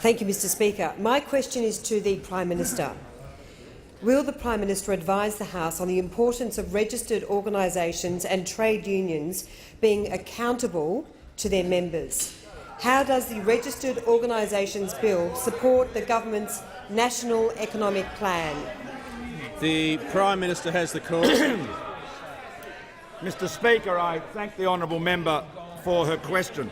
Thank you, Mr Speaker. My question is to the Prime Minister. Will the Prime Minister advise the House on the importance of registered organisations and trade unions being accountable to their members? How does the Registered Organisations Bill support the government's National Economic Plan? The Prime Minister has the call. Mr Speaker, I thank the honourable member for her question.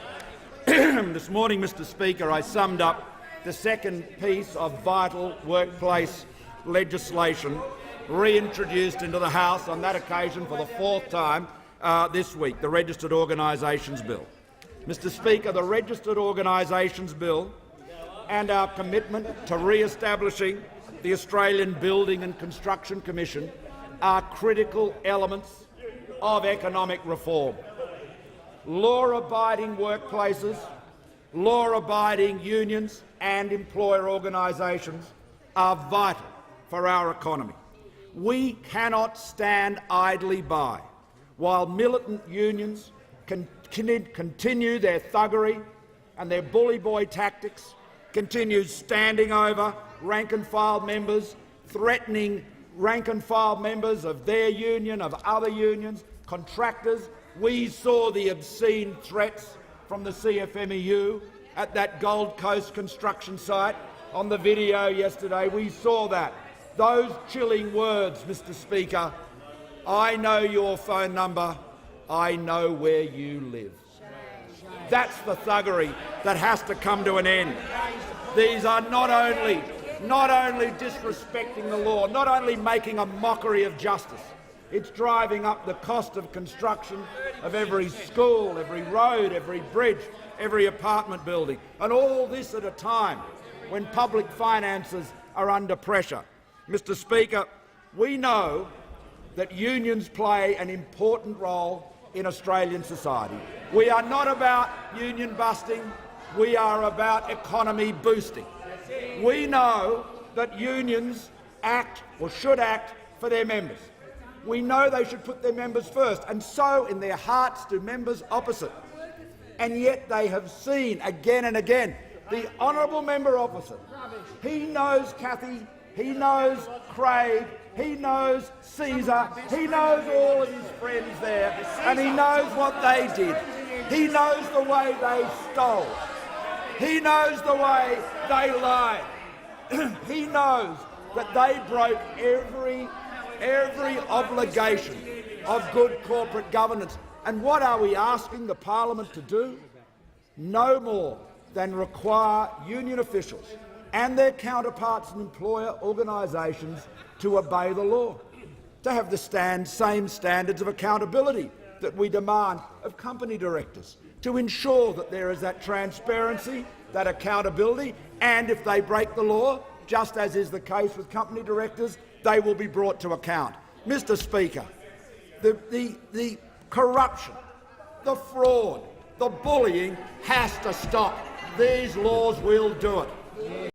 This morning, Mr Speaker, I summed up the second piece of vital workplace legislation reintroduced into the House on that occasion for the fourth time this week, the Registered Organisations Bill. Mr Speaker, the Registered Organisations Bill and our commitment to re-establishing the Australian Building and Construction Commission are critical elements of economic reform. Law-abiding workplaces, law-abiding unions and employer organisations are vital for our economy. We cannot stand idly by while militant unions continue their thuggery and their bully boy tactics, continue standing over rank-and-file members, threatening rank-and-file members of their union, of other unions, contractors. We saw the obscene threats from the CFMEU at that Gold Coast construction site on the video yesterday. We saw that. Those chilling words, Mr Speaker, I know your phone number, I know where you live. That's the thuggery that has to come to an end. These are not only disrespecting the law, not only making a mockery of justice, it's driving up the cost of construction of every school, every road, every bridge, every apartment building, and all this at a time when public finances are under pressure. Mr Speaker, we know that unions play an important role in Australian society. We are not about union busting, we are about economy boosting. We know that unions act or should act for their members. We know they should put their members first, and so in their hearts do members opposite. And yet they have seen again and again the honourable member opposite. He knows Cathy, he knows Craig, he knows Caesar, he knows all of his friends there, and he knows what they did. He knows the way they stole. He knows the way they lied. He knows that they broke every obligation of good corporate governance. And what are we asking the parliament to do? No more than require union officials and their counterparts in employer organisations to obey the law, to have the same standards of accountability that we demand of company directors, to ensure that there is that transparency, that accountability, and if they break the law, just as is the case with company directors, they will be brought to account. Mr Speaker, the corruption, the fraud, the bullying has to stop. These laws will do it.